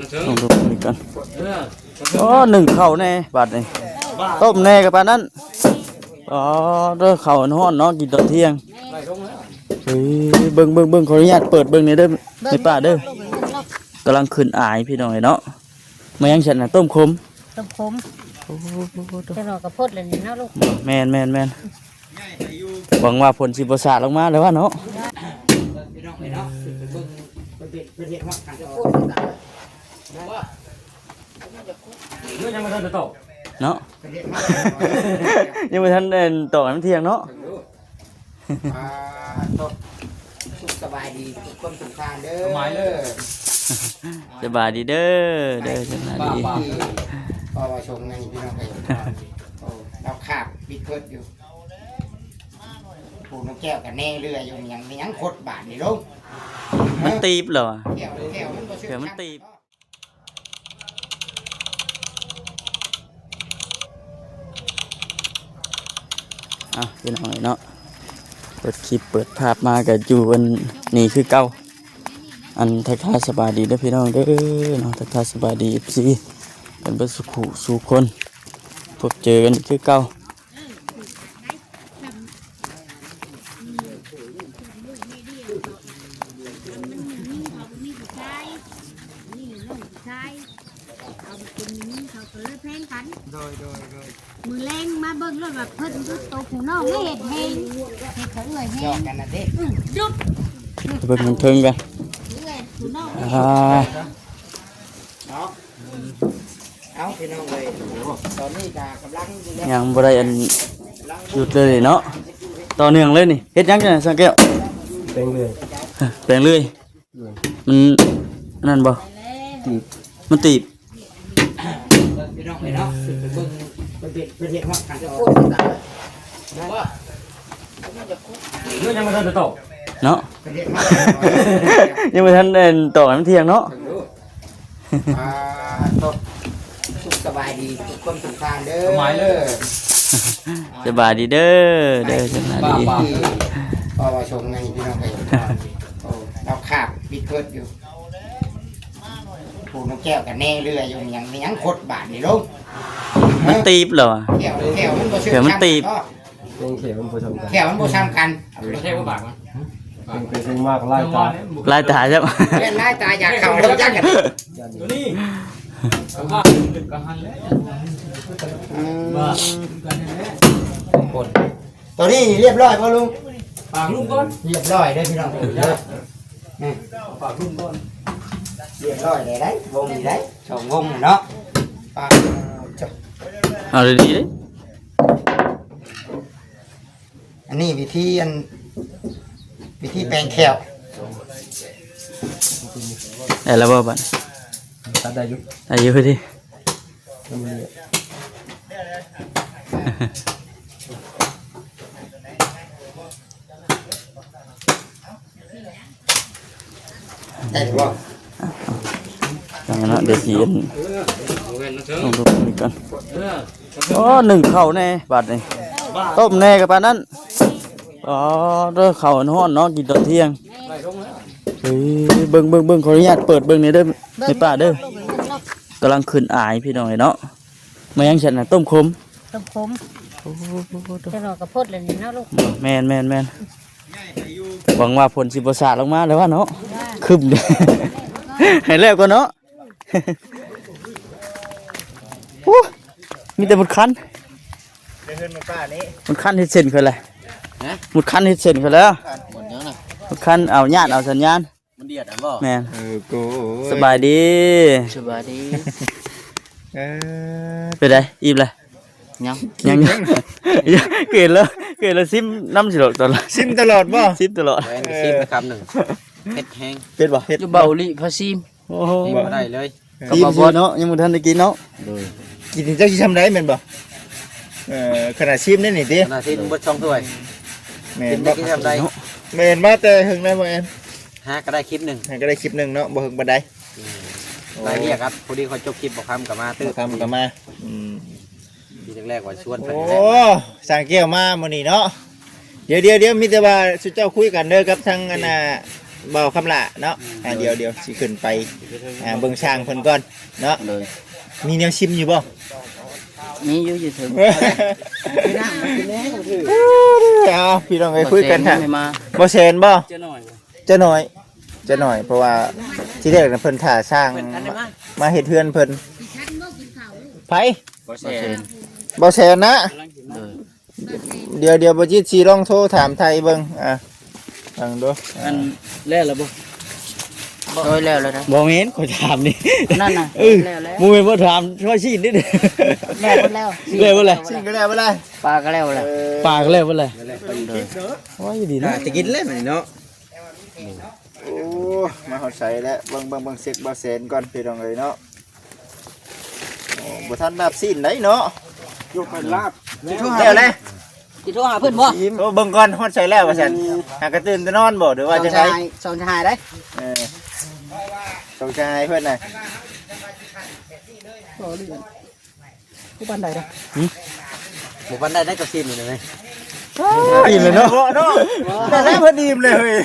ลองดูนี่กันอ๋อหนึ่งเข่าแน่บาดนี่ต้มแน่กับปานนั้นอ๋อเด้อเข่าฮ้อนเนาะกินตอนเที่ยงเฮ้ยเบิ่งขออนุญาตเปิดเบิ่งนี่เด้อในป่าเด้อกำลังขึ้นอายพี่น้องเนาะมายังฉันน่ะต้มขมจะรอกระพดเลยนะลูกแมนหวังว่าผลสิบสาดลงมาแล้วว่าเนาะยังไม่ทันจะตกเนาะยังไม่ทันเดินตกน้ำเที่ยงเนาะสบายดีคนสำคัญเด้อสบายดีเด้อสบายดีพอมาชมในพี่น้องไปเราขาบปิดเพิดอยู่ผูน้องแก้วกับแน่เรืออยู่ยังโคตรบาดนี่ลูกมันตีบเหรอแก้วมันตีบพี่น้องเนาะเปิดคลิปเปิดภาพมากับอยู่อันนี่คือเก่าอันทักทายสบายดีเด้อพี่น้องเด้อเนาะทักทายสบายดีสิเป็นเพื่อสู่คนพบเจอกันคือเก่ามือแรงมาเบิ่งรถแบบเพิ่นก็โตผู้น้องไม่เห็นเองเห็นเขาเอื่อยเองกันนะเด็กยุบเบิ่งมันเทิงกันเอาพี่น้องเลยตอนนี้กำลังยังบ่ได้อันหยุดเลยเนาะต่อเนื่องเลยนี่เฮ็ดยังจังสังแก้วแปลงเลยมันนั่นบ่มันตีบพี่น้องเลยเนาะเป็นเห็ดว่ากันจะโคตรว่ายังไม่ทันจะตกเนาะยังไม่ทันเดินตกน้ำเที่ยงเนาะสบายดีคนสำคัญเด้อสบายดีเด้อสบายดีพอมาชมในพี่น้องไปเราขาบปิดเพิดอยู่ผูน้องแก้วกับแน่เรืออยู่ยังโคตรบาดนี่ลูกมันตีบเหรอแก้วมันตีบแก้วมันโบซ้ำกันไม่ใช่ว่าบากมั้งเป็นมากไล่ตาใช่ไหมเล่นไล่ตาอยากเข่าเราจังกันตัวนี้ก็หันแล้วตัวนี้เรียบร้อยป่ะลุงปากลุงก้อนเรียบร้อยได้พี่น้องปากลุงก้อนเรียบร้อยเลยได้วงได้สองวงเนาะเอาเลยดีเลยอันนี้วิธีแปลงแขวได้แล้วบ่บัดตัดได้ยุที่ได้หรือเปล่าอย่างนั้นเดี๋ยวสีลองดูนี่กันอ๋อหนึ่งเข่าแน่บาดนี่ต้มแน่กับปานนั้นอ๋อเด้อเข่าฮ้อนเนาะกินตอนเที่ยงเฮ้ยเบิ่งขออนุญาตเปิดเบิ่งนี่เด้อในป่าเด้อกำลังขึ้นอายพี่น้องเนาะมายังฉันน่ะต้มขมจะรอกระพดเลยนะลูกแมนหวังว่าผลสิบสาดลงมาแล้วว่าเนาะคึมเด้ให้แล้วก็เนาะมีแต่หมดคันหมดคันที่เส้นคืออะไรหมดคันที่เส้นคือแล้วหมดคันเอาญาติเอาสัญญาณมันเดียดอ่ะบ่แม่สบายดีเป็นไรอิ่มเลยยังเกิดแล้วซิมน้ำสิหลอดตลอดซิมตลอดบ่ซิมตลอดซิมคำหนึ่งเผ็ดแห้งเป็ดบ่เผ็ดเบาลิพอซิมโอ้โหได้เลยซิมเนาะยังไม่ทันได้กินเนาะกินเจ้าชิทำได้เหมือนบ่ขนาดซิมได้หนิดิขนาดซิมบดช่องถ้วยกินได้ทำได้เมนมาแต่หึงได้บ่เอ็นก็ได้คลิปหนึ่งเนาะบ่หึงบ่ได้รายเรียกครับพอดีเขาจบคลิปบอกคำกับมาตื้อคำกับมาทีแรกว่าชวนไปโอ้สั่งแก้วมามื้อนี้เนาะเดี๋ยวมีแต่ว่าสุเจ้าคุยกันเด้อกับทางอันน่ะ เบาคำละเนาะเดี๋ยวสิขึ้นไปเบิ่งช่างเพิ่นก่อนเนาะ เลย มีแนวชิมอยู่บ่ มีอยู่ถึง เอาพี่น้องไปคุยกันฮะ ไม่มา บ่แซนบ่ จะหน่อย จะหน่อยเพราะว่าที่แรกน่ะเพิ่นถ่าสร้างมาเฮ็ดเฮือนเพิ่น ฉันบ่กินข้าว ไผ บ่เซน บ่แซนนะ เลย เดี๋ยวบ่จิตสิลองโทรถามไทยเบิ่งฟังดู อันแล้วล่ะบ่โดยแล้วนะบ่แม่นขอถามนี่นั่นน่ะแล้วมูแม่นบ่ถามช่วยชี้นิดนึงแล้วบ่เลย สิ่งก็แล้วบ่ได้ ปลาก็แล้วแหละปลาก็แล้วบ่เลยโอ้ยดีนะ จะกินแล้วเนาะโอ้มาฮอดใส่แล้วเบิ่งเซ็กบ่แซนก่อนพี่น้องเอ้ยเนาะโอ้บ่ทันรับสิ้นไหนเนาะ ยกไปลาบ แล้วแหละ สิโทรหาเพิ่นบ่ โอ้เบิ่งก่อนฮอดใส่แล้วว่าซั่นหากระตื่นแต่นอนบ่หรือว่าจังได สองชายได้ สงชายเพื่อนน่ะ ผู้บันไดนะผู้บันไดได้กับซีนอยู่เลย อิ่มเลยเนาะเนาะแต่แล้วเพื่อนอิ่มเลยเฮ้ย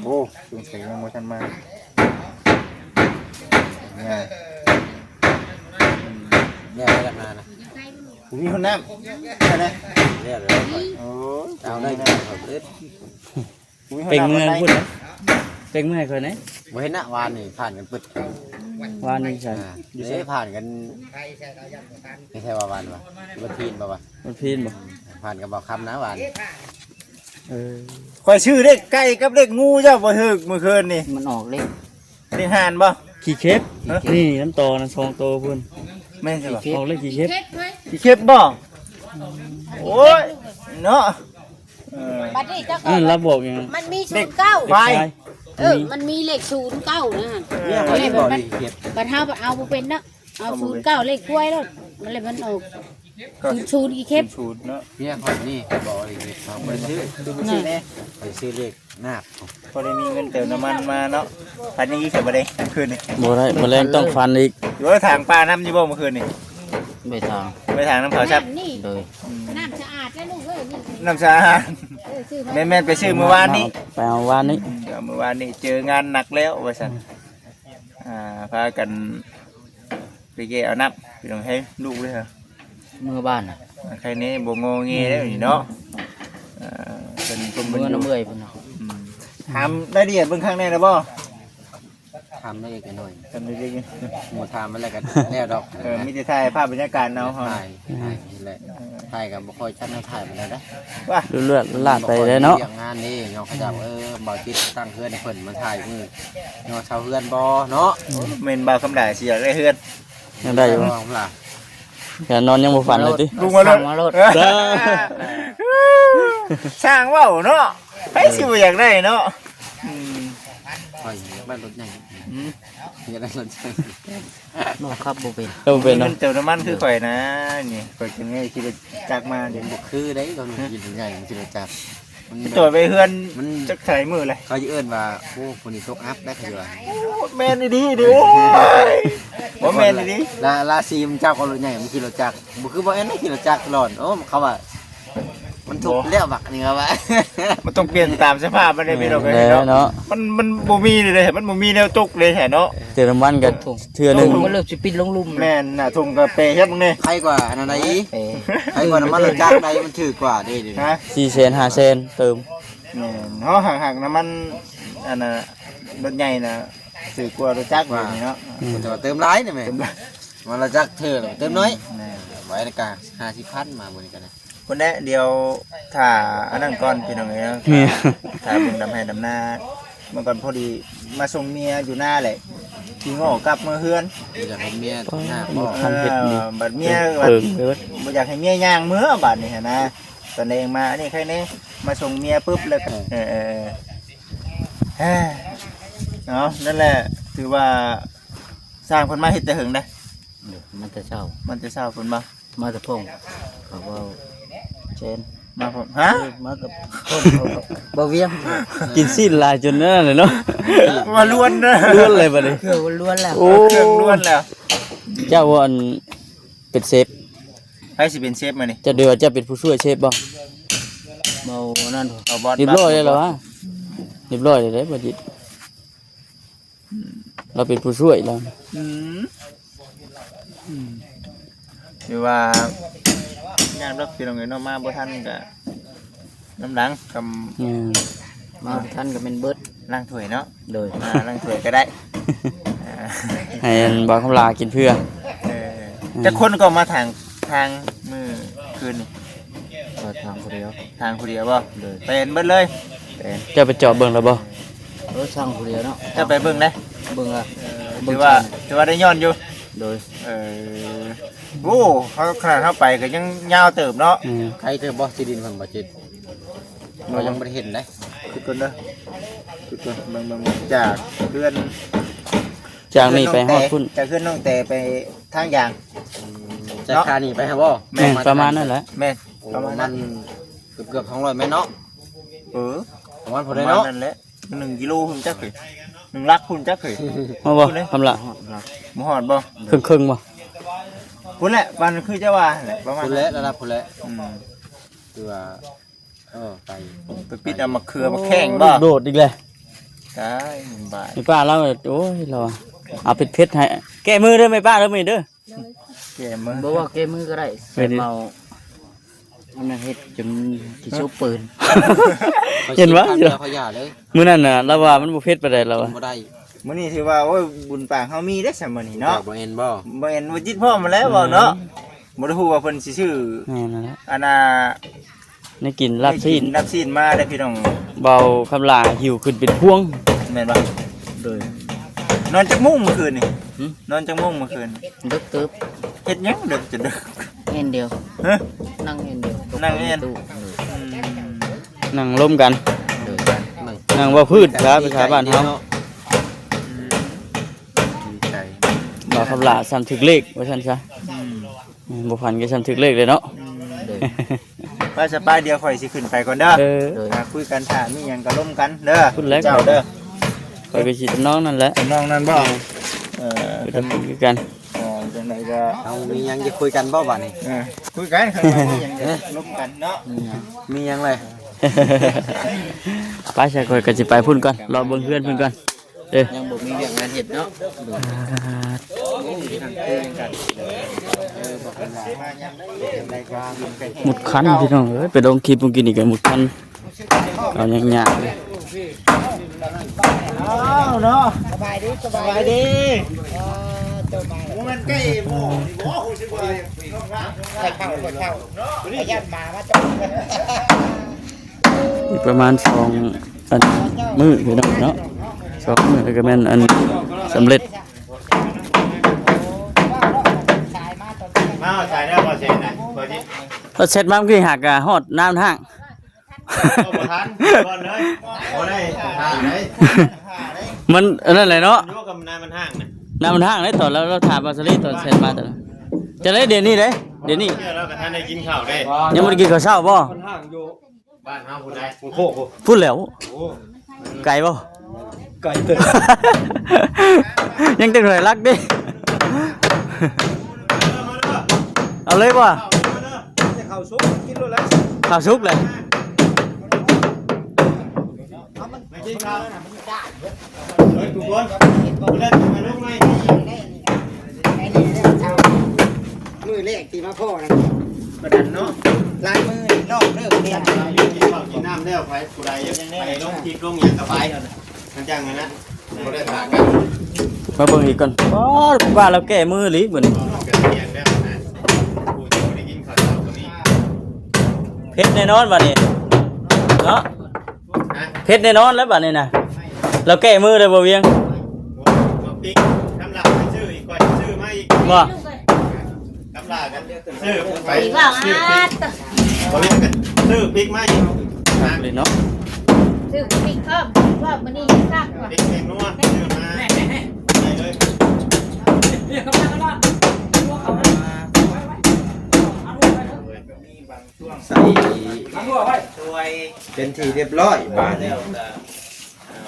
โอ้สงสัยยังโมชันมาเนี่ยอะไรกันมานะ ผมมีคนน้ำใช่ไหม เนี่ยเลย โอ้ เอาได้เป็นเมืองพูดนะเป็นเมืองเคยไหนบ่เห็นนะวานนี่ผ่านกันปึ๊ดวานนี่ใช่อยู่ใช้ผ่านกันไม่ใช่วานวะวันพีนป่ะวะวันพีนบ่ผ่านกับบอกคำนะวานคอยชื่อเด็กไก่กับเด็กงูเจ้าบ่ถึกเมื่อคืนนี่ มันออกเล็ก เด็กห่านบ่ ขี้เข็บนี่น้ำตอนะทองโตพุ่น แม่นใช่บ่ ออกเล็กขี้เข็บ เฮ็ดเว้ย ขี้เข็บบ่โอ้ยเนาะ บัดนี้เจ้าก็ รับบอกยัง มันมี09 ไป มันมีเลข09นะ เนี่ยเขาที่บอกขี้เข็บ บัดเฮาเอาบ่เป็นนะเอา09เลขกล้วยแล้วมันเลยมันออก00อีเข็บ สูตรเนาะ เนี่ยคนนี่บอกอะไรนี่เขาไปซื้อ ไปซื้อเลขหน้า พอได้มีเงินเติมน้ำมันมาเนาะพันยังกี่เข็มบ่ได้คืนนี่ บ่ได้บ่แรงต้องฟันอีก หรือว่าทางปลาน้ำยี่บ่เมื่อคืนนี่ ไม่ทาง ไปทางน้ำเขาชับ นี่ โดย น้ำสะอาดแล้วลูกเอ้ยนี่ น้ำชาอาหาร ซื้อมา แม่นๆไปซื้อเมื่อวานนี้ ไปเอาวานนี้ เมื่อวานนี้เจองานหนักแล้วว่าซั่นพากันไปเกี่ยวน้ำพี่น้องให้ลูกเลยเหรอ เมื่อบ้านน่ะ ใครนี่บ่งอเงี้ยแล้วนี่เนาะเป็นกลุ่ม เมื่อน้ำเมื่อยพุ่นน่ะ ถามรายละเอียดเบิ่งข้างในนะบ่ ทำได้กันหน่อย ทำได้ยัง หมู่ทำมันแล้วกันแล้วดอก มีแต่ถ่ายภาพบรรยากาศเนาะ ถ่ายนี่แหละถ่ายกับบ่ค่อยชัดถ่ายมันเลยนะ ว่า เลือดลาดไปเลยเนาะงานนี่เนาะเขาจะบ่จิตตั้งเฮือนให้เพิ่นมาถ่ายมือเนาะชาวเฮือนบ่เนาะ เมนบ่าวคำด่าสิอยากได้เฮือน ยังได้อยู่ล่ะอย่านอนยังบ่ฝันเลยติ ลุงมาโลดช่างว่าวเนาะไปสิบ่อยากได้เนาะ ค่อยบ้านรถใหญ่อยากได้รถใหญ่บ่ครับบ่เป็นบ่เป็น เงิ เนาะ นเติมน้ำมันคือข่อยนะนี่ข่อยจึงให้คิดจักมาเดี๋ยว บ่คือได้ตอนกินใหญ่มันสิรู้จัก ตัวไปเฮือนจักใส่มือเลย เขาจะเอิ้นว่าโอ้คนนี้ตกอัพได้คือว่า แม่นดีดิโอ้ยบ่แม่นดี ลาซีมเจ้าก็รถใหญ่มันขี่รถจักรบ่คือบ่แอนขี่รถจักรตลอดโอ้เขาว่ามันถูกแล้วบักนี่ครับว่า มันต้องเปลี่ยนตามสภาพมันได้มีดอกเนาะมันบ่มีเลยมันบ่มีแนวตกเลยแท้เนาะ เจอน้ำมันกันเทื่อนึงมันเริ่มสิปิดลงลุ่ม แม่นน่ะทุ่งกาแฟเฮ็ดมึงนี่ ใครกว่าอันนั้นอีใครกว่าน้ำมันรถจักรใดมันถือกว่าเด้ดิ ฮะ 4เซน5เซนเติม เนาะห่างๆน้ำมันอันน่ะรถใหญ่น่ะซื้อกว่ารถจักรอยู่นี่เนาะ แต่ว่าเติมหลายนี่แม่มันรถจักรเทื่อเติมน้อยไว้ในกา50,000มาบ่นี่กันนะ คนแน่เดียวถ้าอันนั้นก่อนพี่น้องเอ้ยถ้าเบิ่งดำให้ดำหน้าเมื่อก่อนพอดีมาส่งเมียอยู่หน้าแหละที่ง้อกลับมาเฮือน อยากให้เมียหน้าบ่ บัดเมียบัดบ่อยากให้เมียย่างมื้อบัดนี่หั่นนะตอนเองมานี่ใครนี่มาส่งเมียปุ๊บแล้วก็เนาะนั่นแหละถือว่าสร้างเพิ่นมาเฮ็ดแต่หึงได้ มันจะเศร้า มันจะเศร้าเพิ่นบ่ มาแต่พงเขาว่าเชน มาผมฮะ มากับพงบ่เวียงกินสิ้นลายจนนั่นเลยเนาะ มาล้วนนะ ล้วนเลยบัดนี้เครื่องล้วนแล้ว โอ้เครื่องล้วนแล้ว เจ้าว่าเป็นเชฟ ใครสิเป็นเชฟมานี่ จะเดือจะเป็นผู้ช่วยเชฟบ่ เบานั่น เอาบอส เรียบร้อยเลยเหรอฮะเรียบร้อยเลยได้บ่จิตเราเป็นผู้ช่วยเรา อืมหรือว่างานรับพี่น้องเอ้ยเนาะมาบ่ทันก็น้ำหลังกับ มาท่านก็เป็นเบิด ล้างถ้วยเนาะ โดย ล้างถ้วยก็ได้ ให้อันบ่คำลากินเพื่อ จะคนก็มาทางมือคืนนี่ ทางผู้เดียว ทางคนเดียวบ่เป็นเบิดเลย จะไปจอดเบิ่งแล้วบ่ ช่างผู้เดียวเนาะ จะไปเบิ่งเลย เบิ่งอ่ะ ถือว่าได้ย้อนอยู่ โดย โอ้เขาขนาดเข้าไปก็ยังยาวเติบเนาะ ใครเธอบ่สิดินเพิ่นบ่จิตเรายังบ่ได้เห็นได้ ทุกคนเด้อทุกคนเบิ่งจากเพื่อน จากนี้ไปฮอดพุ่น จากเพื่อนน้องแต่ไปทางยาง จากคานี่ไปฮะบ่ ประมาณนั้นแหละ แม่น ประมาณเกือบ200เมตรเนาะ ประมาณ ป พอ ระ ได้ มาณ เนาะ นั่นแหละ1 กิโลคุณจักคือ1 ลักคุณจักคือ มาบ่คำลา บ่ฮอดบ่ ครึ่งบ่ คุณแหละมันคือจะว่าแหละประมาณ พุ่นแหละระดับพุ่นแหละ อืม คือว่าไป ไปปิดเอามาเคือมาแข่งบ่ โดดอีกเลย ใช่1 บาท มีป้าเราโอ้ยเราเอาเพชรให้แก้มือเด้อไม่ป้าเด้อมื้อเด้อ แก่มือ บ่ว่าเกมมือก็ได้ ไปดิ เมาอันนั้นเฮ็ดจนสิชุบปืน เห็นวะ ขยะเลย มื้อนั้นน่ะเราว่ามันบ่เพชรปานใดเราว่า บ่ได้ มื้อนี้ถือว่าโอ้ยบุญปากเฮามีได้ซะมื้อนี้เนาะ บ่เอ็นบ่ บ่เห็นว่าจิตพ่อมาแล้วบ่เนาะบ่ได้ฮู้ว่าเพิ่นสิชื่อ แม่นั่นแหละ อันน่ะ ได้กินลาบซีน รับซีนมาได้พี่น้อง เบาคำลาหิวขึ้นเป็นพวง แม่นบ่ โดย นอนจักมุ่งเมื่อคืนนี่นอนจักมุ่งเมื่อคืน ดึกตึบ เฮ็ดหยังดึกจะดึก เอ็นเดียว ฮะ นั่งเอ็นเดียว นั่งเอ็น ตู้ นั่งล้มกัน โดยนั่ง นั่งว่าพืชครับภาษาบ้านเฮา ดีใจ เบาคำลาซ้ำถึกเลขว่าซั่นซะบ่พันก็ซ้ำถึกเลขเลยเนาะ โดย ว่าสบายเดียวข่อยสิขึ้นไปก่อนเด้อ คุยกันถ้ามีหยังก็ล้มกันเด้อ พูดแล้ว เจ้าเด้อ ไปก็สิน้องนั่นแหละ น้องนั่นบ่ไปทำคุยกัน จังไดก็ เอามีหยังจะคุยกันบ่บัดนี้ คุยกันข้างในมีหยังก็ล้มกันเนาะ มีหยังเลย ไปใช่ก่อยก็สิไปพุ่นก่อนรอเบิ่งเพื่อนพุ่นก่อนเด้อ ยังบ่มีเรื่องงานเฮ็ดเนาะ หมุดคันพี่น้องเอ้ยไปลงคลิปเมื่อกี้นี่ก็หมุดคันเอายากๆเลย เนาะสบายดีมันใกล้หมู่บ่ฮู้สึกว่าใส่เข้าระยะมาจบ อีกประมาณ2 อันมื้อพี่น้องเนาะ2 มื้อก็แม่นอันสำเร็จ มาใส่ได้บ่เสร็จนะบ่จิ พอเสร็จมาเมื่อกี้หักอ่ะฮอดน้ำทาง บ่ทันก่อนเลยบ่ได้ทางไหน มันอันนั้นแหละเนาะ อยู่กับนายมันห้างน่ะ น้ำมันทางได้ตอนแล้วเราถามบาสลีตอนเสร็จมาตอนจะได้เดี๋ยวนี้เด้เดี๋ยวนี้ เราก็ทันได้กินข้าวได้ ยังบ่ได้กินข้าวเช้าบ่ ห่างอยู่ บ้านเฮาผู้ใดโคก พูดแล้วไก่บ่ ไก่เติบ ยังจังหน่อยรักดิเอาเลยบ่ ข้าวซุปกินแล้วแล้ว ข้าวซุปเลย กินข้าวเฮ้ยทุกคนเล่นมาลูกไหม มือเลขตีมาพ่อนะ ประดันเนาะ ลายมือนอกเลิกเรียน กินข้าวกินน้ำแล้วไปผู้ใดไปลงคลิปลงหยังก็ไปทั้งจังนั้นนะบ่ได้ถากัน มาเบิ่งอีกก่อนอ๋อว่าเราแก้มือหรือเหมือน กันเรียนแล้วนะผู้ที่บ่ได้กินข้าวเช้าตัวนี้ เพชรแน่นอนบัดนี้เนาะเพชรแน่นอนแล้วบัดนี้นะเราแก้มือเลยบ่เวียง บ่ปิ๊กน้ำลาไปซื้ออีกก่อนซื้อมาอีก บ่ น้ำลากันซื้อไป อีกว่า ซื้อ อาด บ่เรียกกันซื้อพริกมาอีก เลยเนาะ ซื้อปิกเพิ่มว่ามื้อนี้ซักว่า พริกแกงนัวซื้อมาไปเลย ใส่ ช่วย เป็นที่เรียบร้อยบาดนี้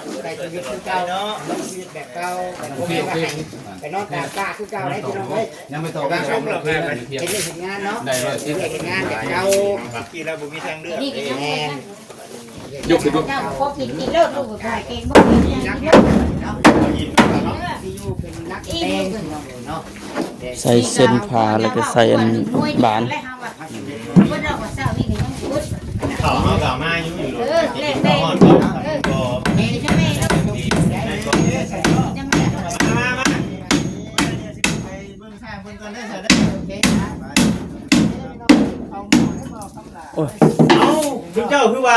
เ ใส่ชีวิตคือเก่าเนาะชีวิตแบบเก่าไปนอนตากตาคือเก่าได้พี่น้องเอ้ย ยังไม่โต บางช่วงเราเห็นเรื่องงานเนาะเรื่องงานแบบเก่า กี่เราบ่มีทางเลือก นี่ก็ยัง แม่ ยกขึ้นเจ้าพอกินกินเลิกลูกก็เก่งบ่กินยังกิน ที่อยู่เป็นนักเต้นเนาะ ใส่เส้นผ้าแล้วก็ใส่อันบาน เพิ่นเอาว่าเช้านี่ก็ยังพุด เขาเฮาก็มาอยู่อยู่ เล่นเล่น บ่ เฮ้ยจะไม่แล้วจะไม่ มาไปเบิ่งสร้างเพิ่นก่อนได้ซะเด้อ โอ้ย เอ้าจุ๊บเจ้าคือว่า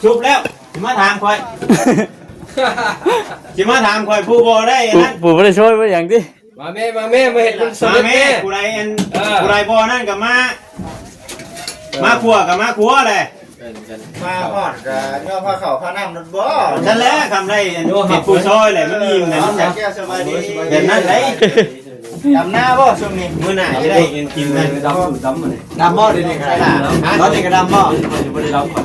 ชุบแล้วสิมาถามข่อยสิมาถามข่อยผู้บ่ได้อันนั้น ปู่บ่ได้ช่วยบ่อย่างติ มาแม่มาเห็นมันส มา มัย แม่ แม่ ผู้ใดอันผู้ใดบ่นั่นก็มาขัวกับมาขัวแหละ มาฮอดก็ย่อผ้าขาวผ้าน้ำนั่นบ่ นั่นแหละคำได้อันเห็ดผู้ซอยแหละมันอิ่มนะมัน แก้วสบายดี แบบนั้นเลย ดำหน้าบ่ช่วงนี้ มื้อหน้าจะได้กินมัน ดำมาเลย ดำบ่เดี๋ยวนี้ครับตอนนี้ก็ดำบ่ ไม่ได้รับก่อน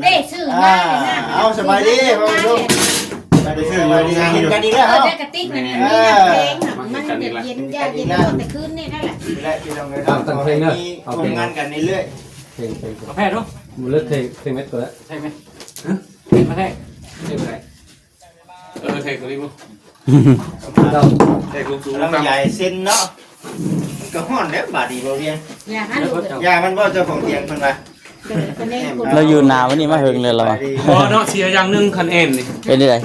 ได้ซื้อมาเลยนะ เอาสบายดีพ่อลูกสบายดีกินกันดีแล้ว ได้กระติกนี่มีน้ำแข็งมันเย็นยาเย็นแต่คืนนี่นั่นแหละ และพี่น้องเลยครับทำงานกันเรื่อย เพลงแพทย์เนาะมันเลิกเพลงเม็ดตัวแล้วใช่ไหมเพลงมาแท้เพลงอะไรเพลงตัวนี้มั้งเราเพลงลูกสูง ๆลำใหญ่เส้นเนาะก็ฮ้อนแล้วบาดดีบ่เรียน อย่าหันลูก ยามันบ่เจ้าของเตียงเพิ่นว่า เราอยู่หนาวันนี้มาเฮิงเลยเราอะ พอเนาะเสียอย่างนึงคันเอ็นนี่ เป็นได้ได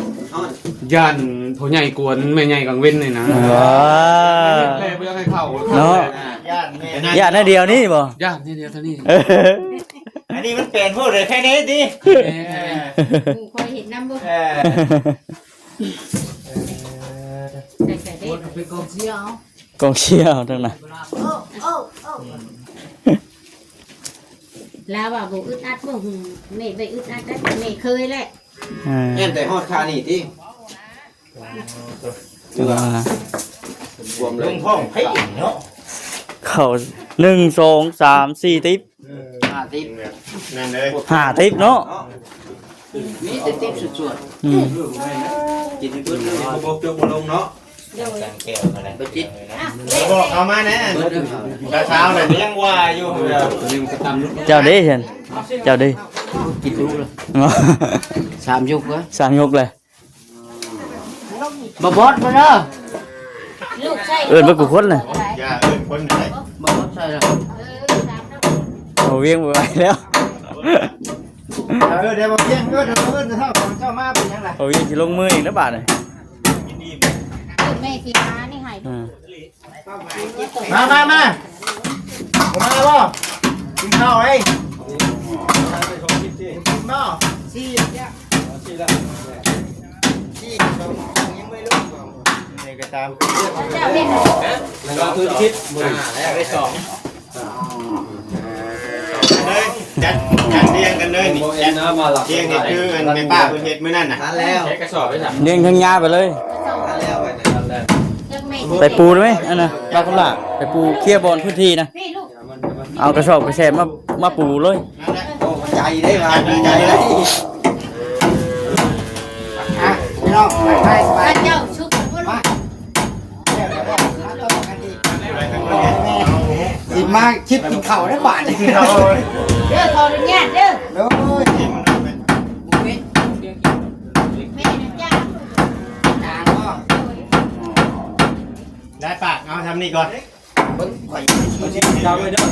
ย่านผู้ใหญ่กวนแม่ใหญ่กังเว้นเลยนะ ว้า แม่เพื่อให้เข้า เนาะ ย่านแม่ อย่าหน้าเดียวนี่บ่ ย่านนี่เดียวเท่านี้ เออ อันนี้มันเป็นพวกเลยแค่นี้ดิ กูคอยเห็นน้ำบุ เออ แต่เด็กเป็นกองเชียว กองเชียร์ทั้งนั้น แล้วว่าบุอึดอัดบุนี่ไปอึดอัดได้นี่เคยแหละ แม่นแต่ฮอดคานี่ติ คือว่า ลุงพ่องไผเนาะ เข้า1 2 3 4ติ๊บ นั่นเลย 5ติ๊บเนาะ มีแต่ติ๊บสุด อืม ๆกินเพิ่น บ่เกี่ยวบ่ลงเนาะ แก้วอะไรบ่จิต บอกเอามาแน่เช้าเลยยังว่าอยู่ ตัวนี้มันก็ตามลูก เจ้าเด้เห็นเจ้าเด้ กินลูกเลย 3ยุกเหรอ สามยกเลย บ่บอสบ่เด้อ ลูกใช่ เอิ้นบ่กูคนน่ะ อย่าเอิ้นคนไหน บ่บอสใช่ล่ะ เอาเวียงไปไว้แล้ว เดี๋ยวบ่เที่ยงเด้อเพิ่นเท่าของเจ้ามาเป็นยังไง เอาเวียงสิลงมืออีกแล้วบาดนี่ แม่สีฟ้านี่หาย อืม มาบ่กินข้าวเอ้ยกินบ่ซี่นี่ก็ตาม เจ้าเล่น แล้วก็คือคิดมือได้สอง เลยจัดเรียงกันเลยนี่ โมเอ็นนะมาหลับ เรียงนี่คืออันแม่ป้าเพิ่นเฮ็ดมื้อนั้นน่ะ ทานแล้ว แค่กระสอบไปสั่ง เลี้ยงทั้งยาไปเลย ทานแล้ว ไปปูได้ไหมอันน่ะบางคนละไปปูเคลียร์บอลพื้นที่นะ นี่ลูก เอากระสอบกระแสมาปูเลย ใจได้มาใจได้ อ่ะพี่น้องไปสบาย เจ้าชุกพุ่น สิมาคิดกินข้าวได้บาทนี่คือเรา เด้อขออนุญาตเด้อ โอ้ย แม่นะจ้า จานก็ ได้ปากเอาทำนี่ก่อน เบิ่งข่อย ดาวเลยเด้อ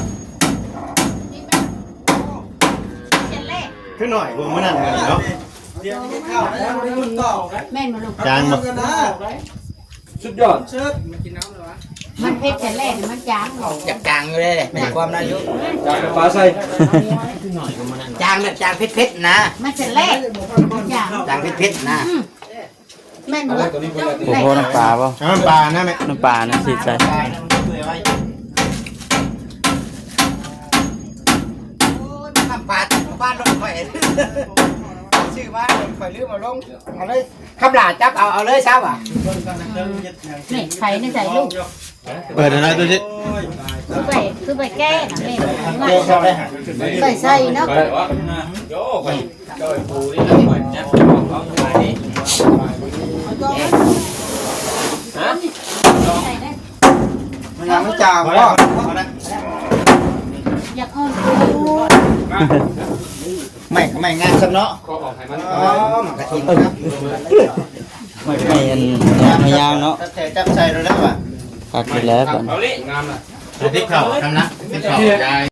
เจ็ดแรก ขึ้นหน่อยบ่มื้อนั้นมื้อนี้เนาะ แม่นมาลูก จานบ่ สุดยอด มันเพชรเจ็ดแรกมันจาง จับจางอยู่เลยแม่ความน่าอยู่ จากปลาใส่ จางแบบจางเผ็ดๆนะ มันเจ็ดแรกมันจาง จางเผ็ดๆนะ แม่นมาลูก โอ้โหน้ำปลาเปล่า น้ำปลานะแม่ น้ำปลานะสิใส่ น้ำปลาบ้านรถไฟชื่อ มาข่อยลืมเอาลงเอาเลยคำหลาจับเอาเลยซับอ่ะ นี่ไข่ในใจลูก เปิดอะไรตัวสิ คือไปแก้น่ะแม่ เจ้าเข้าได้หา ใส่ใส่เนาะ โย่ไปโดยปูนี่แล้วเหมือนจะเอาไปนี่ฮะ ใส่ได้ มันยังไม่จ่าบ่ อยากอ่อน ไม่งานซะเนาะ ขอออกให้มัน อ๋อมันกระถิ่นครับ ไม่อันไม่ยางเนาะ จับใส่แล้วว่ะ ขาดไปแล้วก่อน เอาเลยงามอ่ะ ที่เข่าทำนะที่เข่ายาย